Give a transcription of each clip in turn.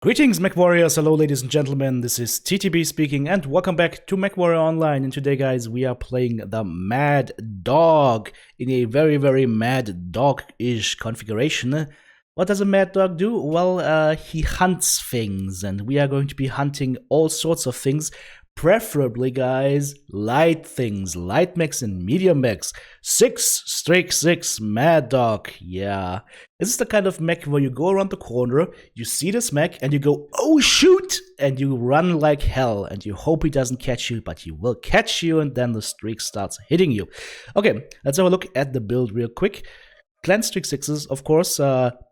Greetings, Mechwarriors! Hello, ladies and gentlemen. This is TTB speaking, and welcome back to Mechwarrior Online. And today, guys, we are playing the Mad Dog in a very mad dog-ish configuration. What does a mad dog do? Well, he hunts things, and we are going to be hunting all sorts of things. Preferably, guys, light things, light mechs and medium mechs. 6 Mad Dog, yeah. This is the kind of mech where you go around the corner, you see this mech, and you go, oh shoot! And you run like hell, and you hope he doesn't catch you, but he will catch you, and then the streak starts hitting you. Okay, let's have a look at the build real quick. Clan Streak 6s, of course,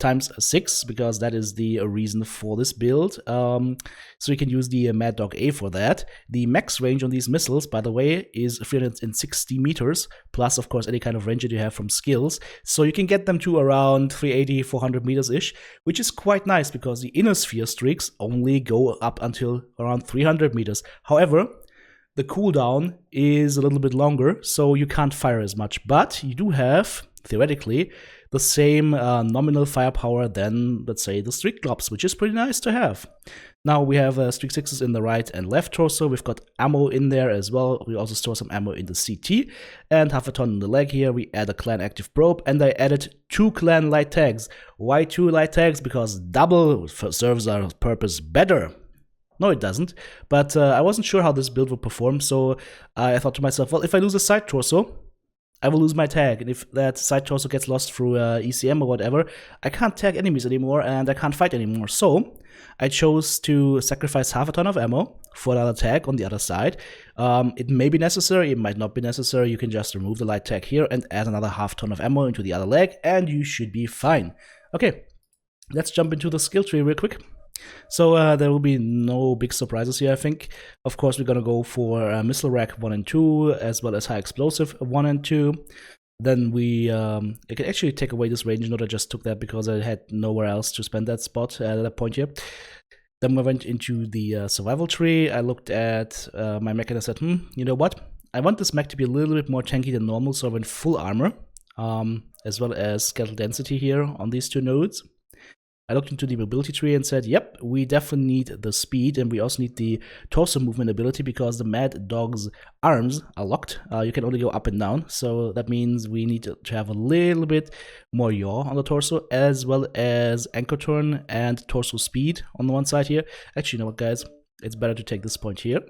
times 6, because that is the reason for this build. So you can use the Mad Dog A for that. The max range on these missiles, by the way, is 360 meters, plus, of course, any kind of range that you have from skills. So you can get them to around 380, 400 meters-ish, which is quite nice, because the inner sphere streaks only go up until around 300 meters. However, the cooldown is a little bit longer, so you can't fire as much, but you do have, theoretically, the same nominal firepower than, let's say, the Streak Globs, which is pretty nice to have. Now we have Streak 6s in the right and left torso. We've got ammo in there as well. We also store some ammo in the CT, and half a ton in the leg here. We add a clan active probe, and I added 2 clan light tags. Why 2 light tags? Because double serves our purpose better. No, it doesn't, but I wasn't sure how this build would perform, so I thought to myself, well, if I lose a side torso, I will lose my tag, and if that side torso gets lost through ECM or whatever, I can't tag enemies anymore, and I can't fight anymore. So I chose to sacrifice half a ton of ammo for another tag on the other side. It may be necessary, it might not be necessary. You can just remove the light tag here and add another half ton of ammo into the other leg, and you should be fine. Okay, let's jump into the skill tree real quick. So there will be no big surprises here, I think. Of course, we're gonna go for missile rack 1 and 2, as well as high explosive 1 and 2. Then I can actually take away this range note. I just took that because I had nowhere else to spend that spot at that point here. Then we went into the survival tree. I looked at my mech and I said, you know what? I want this mech to be a little bit more tanky than normal, so I went full armor, as well as skeletal density here on these 2 nodes. I looked into the mobility tree and said, yep, we definitely need the speed, and we also need the torso movement ability, because the Mad Dog's arms are locked. You can only go up and down, so that means we need to have a little bit more yaw on the torso, as well as anchor turn and torso speed on the one side here. Actually, you know what, guys? It's better to take this point here,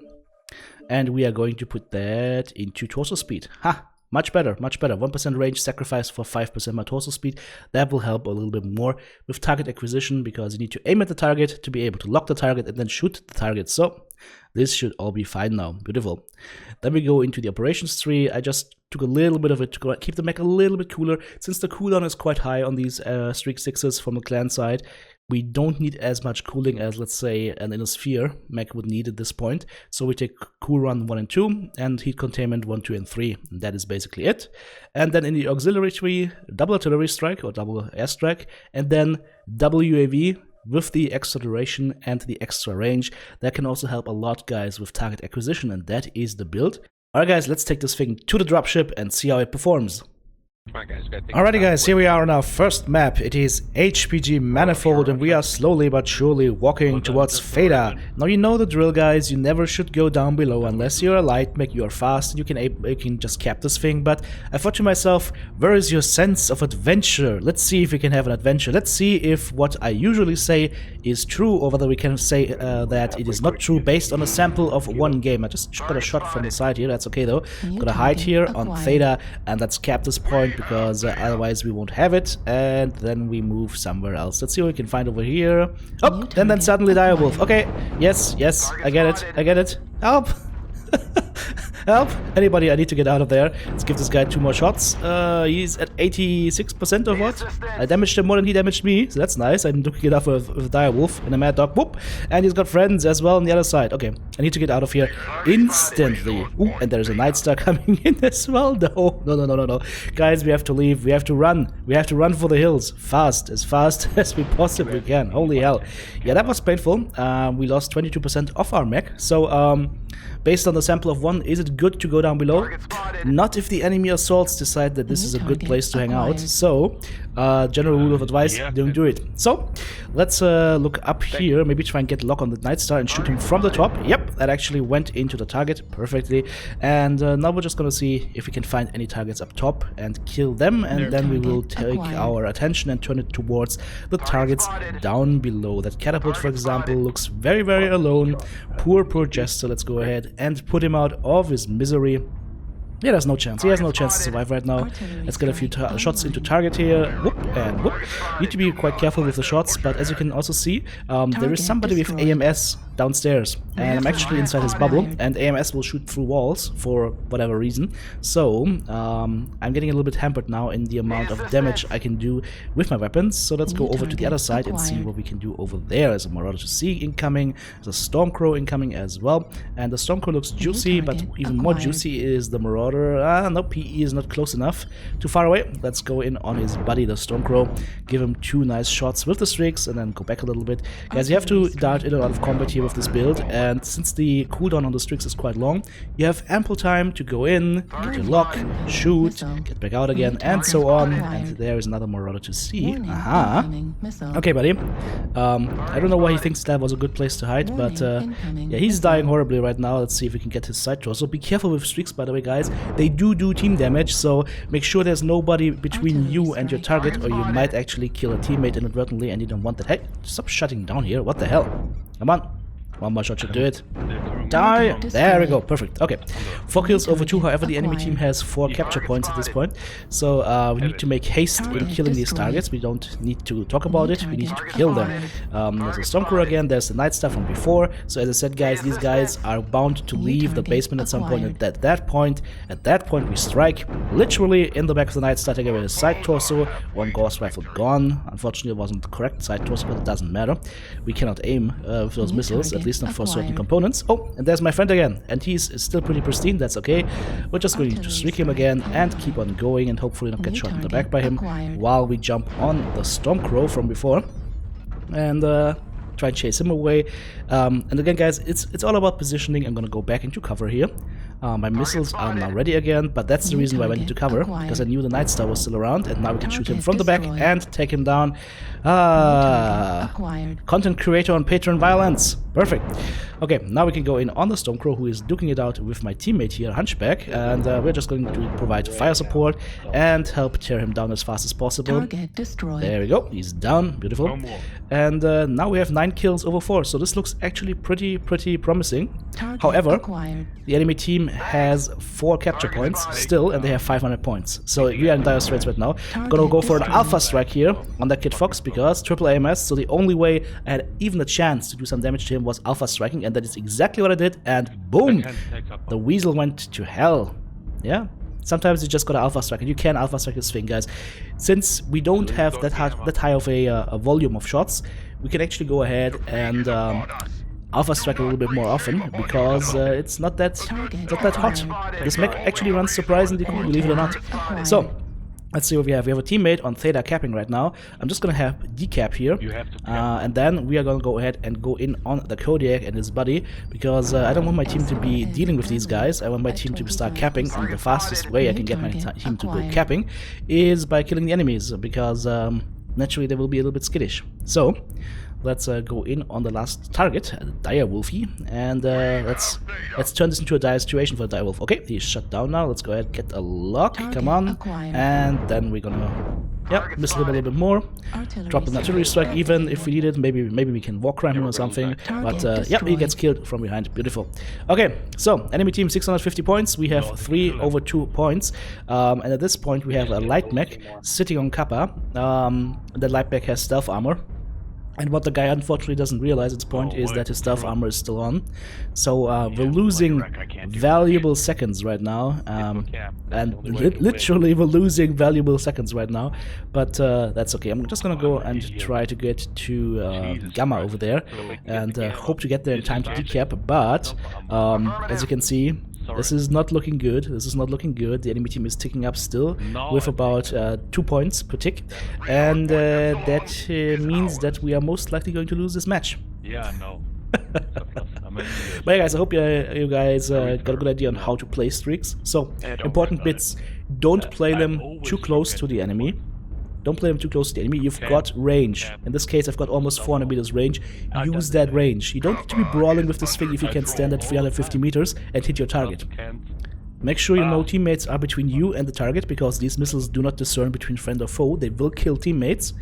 and we are going to put that into torso speed. Ha! Much better, much better. 1% range sacrifice for 5% my torso speed. That will help a little bit more with target acquisition, because you need to aim at the target to be able to lock the target and then shoot the target. So this should all be fine now. Beautiful. Then we go into the operations tree. I just took a little bit of it to keep the mech a little bit cooler. Since the cooldown is quite high on these Streak 6s from the clan side, we don't need as much cooling as, let's say, an inner sphere mech would need at this point. So we take cool run 1 and 2 and heat containment 1, 2, and 3. And that is basically it. And then in the auxiliary tree, double artillery strike or double airstrike, and then double UAV with the extra duration and the extra range. That can also help a lot, guys, with target acquisition, and that is the build. Alright, guys, let's take this thing to the dropship and see how it performs. Alrighty, guys, here we are on our first map. It is HPG Manifold, and we are slowly but surely walking towards Theta. Now, you know the drill, guys. You never should go down below unless you're a light mech, you're fast, and you can just cap this thing. But I thought to myself, where is your sense of adventure? Let's see if we can have an adventure. Let's see if what I usually say is true, or whether we can say that it is not true based on a sample of 1 game. I just got a shot from the side here. That's okay, though. Gonna hide here on Theta, and let's cap this point, because otherwise we won't have it, and then we move somewhere else. Let's see what we can find over here. Oh, and then suddenly Direwolf. Okay, yes, I get it. Help! Help! Anybody, I need to get out of there. Let's give this guy 2 more shots. He's at 86% of what? I damaged him more than he damaged me, so that's nice. I'm looking it up with a Direwolf and a Mad Dog. Whoop! And he's got friends as well on the other side. Okay, I need to get out of here instantly. Ooh, and there's a Night Star coming in as well. No. Guys, we have to leave. We have to run. We have to run for the hills. Fast as we possibly can. Holy hell. Yeah, that was painful. We lost 22% of our mech. So, based on the sample of 1, is it good to go down below? not if the enemy assaults decide that this is a good place to hang out. So, general rule of advice, don't do it. So, let's look up here, maybe try and get lock on the Night Star and shoot him from the top. Yep, that actually went into the target perfectly. And now we're just gonna see if we can find any targets up top and kill them, and then we will take our attention and turn it towards the targets down below. That catapult, for example, looks very, very alone. Poor Jester. Let's go ahead and put him out of his misery. Yeah, there's no chance. He has no chance to survive right now. Let's get a few shots into target here. Whoop and whoop. Need to be quite careful with the shots, but as you can also see, there is somebody with AMS downstairs, and I'm actually inside his bubble, and AMS will shoot through walls for whatever reason. So I'm getting a little bit hampered now in the amount of damage I can do with my weapons. So let's go over to the other side and see what we can do over there. There's a Marauder to see incoming, there's a Stormcrow incoming as well, and the Stormcrow looks juicy, but even more juicy is the Marauder. Nope, he is not close enough. Too far away. Let's go in on his buddy, the Stormcrow. Give him 2 nice shots with the streaks, and then go back a little bit. Guys, you have to dart in and out of combat here with this build, and since the cooldown on the streaks is quite long, you have ample time to go in, get your lock, shoot, get back out again, and so on. And there is another Marauder to see. Aha. Okay, buddy. I don't know why he thinks that was a good place to hide, but yeah, he's dying horribly right now. Let's see if we can get his side torso. Be careful with streaks, by the way, guys. They do team damage, so make sure there's nobody between you and your target, or you might actually kill a teammate inadvertently, and you don't want that. Hey, stop shutting down here. What the hell? Come on. One more shot should do it. Die! There we go, perfect. Okay. 4 kills over 2, however the enemy team has 4 capture points at this point. So we need to make haste in killing these targets. We don't need to talk about it, we need to kill them. There's a Stormcrow again, there's the Night Star from before. So as I said, guys, these guys are bound to leave the basement at some point, and at that point we strike literally in the back of the Night Star, take away his side torso. 1 Gauss Rifle gone. Unfortunately it wasn't the correct side torso, but it doesn't matter. We cannot aim with those missiles, at least not for certain components. Oh, and there's my friend again, and he's still pretty pristine, that's okay. We're just going to streak him again and keep on going, and hopefully not get shot in the back by him while we jump on the Stormcrow from before and try and chase him away. And again, guys, it's all about positioning. I'm gonna go back into cover here. My missiles are now ready again, but that's the reason why I went into cover, because I knew the Night Star was still around, and now we can shoot him from the back and take him down. Content creator on Patreon violence. Perfect. Okay, now we can go in on the Stormcrow, who is duking it out with my teammate here, Hunchback, and we're just going to provide fire support and help tear him down as fast as possible. Target destroyed. There we go, he's down, beautiful. And now we have 9 kills over 4, so this looks actually pretty promising. Target However, acquired. the enemy team has 4 capture points still, and they have 500 points. So we are in dire straits right now. I'm gonna go for an alpha strike here on that Kid Fox, because triple AMS, so the only way I had even a chance to do some damage to him was alpha striking, and that is exactly what I did, and boom! The weasel went to hell. Yeah? Sometimes you just gotta alpha strike, and you can alpha strike this thing, guys. Since we don't have that high of a volume of shots, we can actually go ahead and alpha strike a little bit more often, because it's not that hot. This mech actually runs surprisingly cool, believe it or not. So let's see what we have. We have a teammate on Theta capping right now. I'm just gonna have decap here, and then we are gonna go ahead and go in on the Kodiak and his buddy, because I don't want my team to be dealing with these guys. I want my team to start capping, and the fastest way I can get my team to go capping is by killing the enemies, because naturally they will be a little bit skittish. So let's go in on the last target, Dire Wolfie, and let's turn this into a dire situation for Dire Wolf. Okay, he's shut down now. Let's go ahead and get a lock. Come on, and then we're gonna miss him a little bit more. Drop an artillery strike even if we need it. Maybe we can walk around him or something. But he gets killed from behind. Beautiful. Okay, so enemy team 650 points. We have 3 over 2 points, and at this point we have a light mech sitting on Kappa. The light mech has stealth armor. And what the guy unfortunately doesn't realize at this point is that his stealth armor is still on. So we're losing valuable seconds right now. And literally we're losing valuable seconds right now. But that's okay. I'm just gonna go and try to get to Gamma over there. And hope to get there in time to decap. But as you can see, this is not looking good. This is not looking good. The enemy team is ticking up still with about 2 points per tick. And that means that we are most likely going to lose this match. Yeah, no. But yeah, guys, I hope you guys got a good idea on how to play streaks. So, important bits: don't play them too close to the enemy. Don't play them too close to the enemy. You've got range. In this case, I've got almost 400 meters range. Use that range. You don't need to be brawling with this thing if you can stand at 350 meters and hit your target. Make sure you know teammates are between you and the target, because these missiles do not discern between friend or foe. They will kill teammates.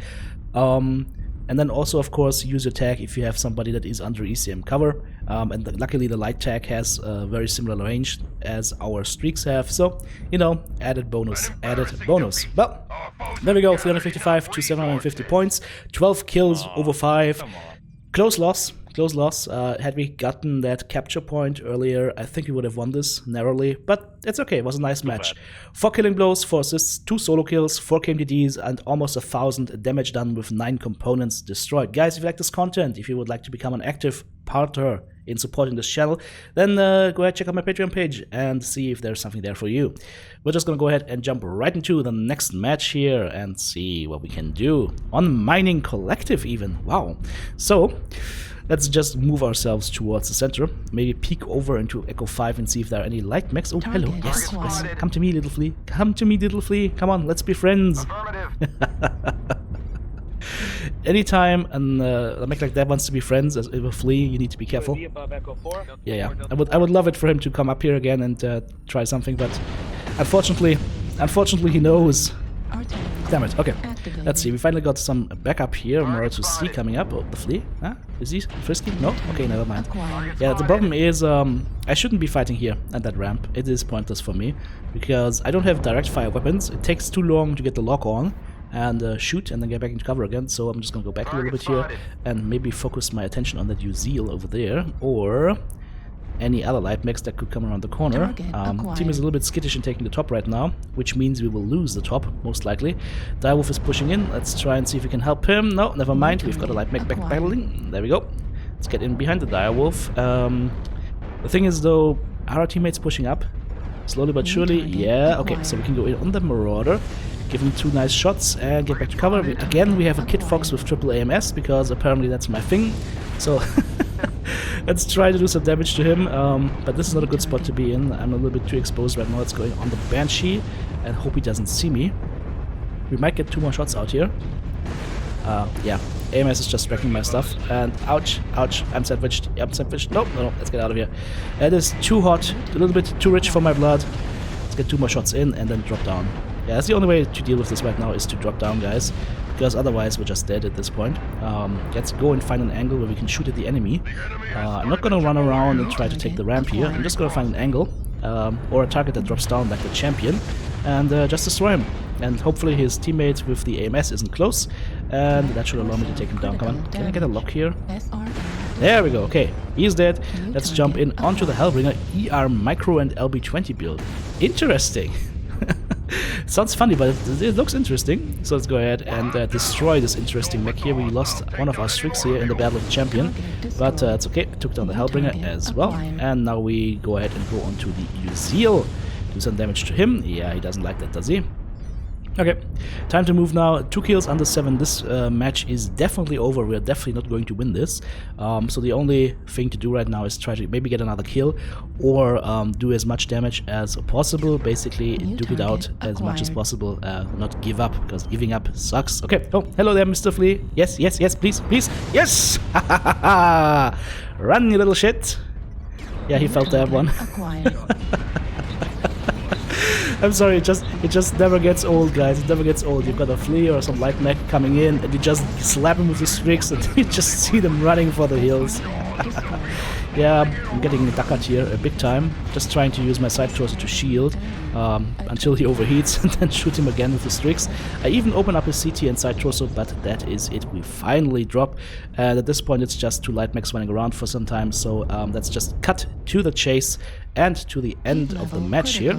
And then also, of course, use your tag if you have somebody that is under ECM cover. And luckily the light tag has a very similar range as our streaks have. So, you know, added bonus, Well, there we go, 355 to 750 points, 12 kills over 5. Close loss. Had we gotten that capture point earlier, I think we would have won this narrowly, but it's okay, it was a nice match. 4 killing blows, 4 assists, 2 solo kills, 4 KMDDs, and almost 1,000 damage done with 9 components destroyed. Guys, if you like this content, if you would like to become an active partner in supporting this channel, then go ahead, check out my Patreon page and see if there's something there for you. We're just gonna go ahead and jump right into the next match here and see what we can do. On Mining Collective even, wow. So, let's just move ourselves towards the center. Maybe peek over into Echo 5 and see if there are any light mechs. Oh, hello. Yes. Come to me, little flea. Come on, let's be friends. Anytime a mech like that wants to be friends with a flea, you need to be careful. Yeah. I would love it for him to come up here again and try something, but unfortunately he knows. Damn it, okay. Let's see, we finally got some backup here in order to see coming up. Oh, the flea? Huh? Is he frisky? No? Okay, never mind. Yeah, the problem is I shouldn't be fighting here at that ramp. It is pointless for me, because I don't have direct fire weapons. It takes too long to get the lock on and shoot and then get back into cover again. So I'm just gonna go back a little bit here and maybe focus my attention on that Uzil over there, or any other light mechs that could come around the corner. Team is a little bit skittish in taking the top right now, which means we will lose the top, most likely. Direwolf is pushing in. Let's try and see if we can help him. No, never mind. We've got a light mech battling. There we go. Let's get in behind the Direwolf. The thing is, though, are our teammates pushing up? Slowly but surely. Yeah, okay. So we can go in on the Marauder, give him 2 nice shots, and get back to cover. Again, we have a Kid Fox with triple AMS, because apparently that's my thing. So let's try to do some damage to him, but this is not a good spot to be in. I'm a little bit too exposed right now. Let's go on the Banshee and hope he doesn't see me. We might get 2 more shots out here. Yeah, AMS is just wrecking my stuff, and ouch, I'm sandwiched. No, let's get out of here. It is too hot, a little bit too rich for my blood. Let's get 2 more shots in and then drop down. Yeah, that's the only way to deal with this right now, is to drop down, guys, because otherwise we're just dead at this point. Let's go and find an angle where we can shoot at the enemy. I'm not gonna run around and try to take the ramp here. I'm just gonna find an angle, or a target that drops down like the champion, and just destroy him. And hopefully his teammate with the AMS isn't close, and that should allow me to take him down. Come on, can I get a lock here? There we go, okay, he's dead. Let's jump in onto the Hellbringer ER Micro and LB20 build. Interesting. Sounds funny, but it looks interesting. So let's go ahead and destroy this interesting mech here. We lost one of our streaks here in the Battle of the Champion, but it's okay. Took down the Hellbringer as well. And now we go ahead and go on to the Uzil. Do some damage to him. Yeah, he doesn't like that, does he? Okay, time to move now. 2 kills under 7. This match is definitely over. We're definitely not going to win this. So the only thing to do right now is try to maybe get another kill, or do as much damage as possible. Basically, duke it out as much as possible. Not give up, because giving up sucks. Okay, oh, hello there, Mr. Flea. Yes, please. Yes! Run, you little shit. Yeah, he felt that one. I'm sorry, it just never gets old, guys. It never gets old. You've got a flea or some light mech coming in, and you just slap him with the streaks, and you just see them running for the hills. Yeah, I'm getting duckered here big time. Just trying to use my side torso to shield until he overheats, and then shoot him again with the streaks. I even open up his CT and side torso, but that is it. We finally drop. And at this point, it's just 2 light mechs running around for some time. So let's just cut to the chase and to the end of the match here.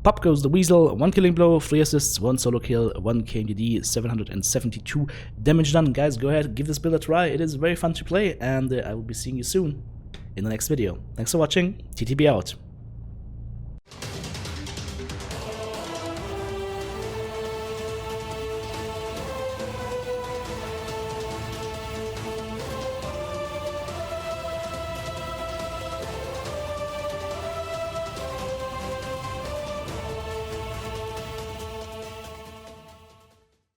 Pop goes the Weasel, 1 killing blow, 3 assists, 1 solo kill, 1 KMDD, 772 damage done. Guys, go ahead, give this build a try. It is very fun to play, and I will be seeing you soon in the next video. Thanks for watching. TTB out.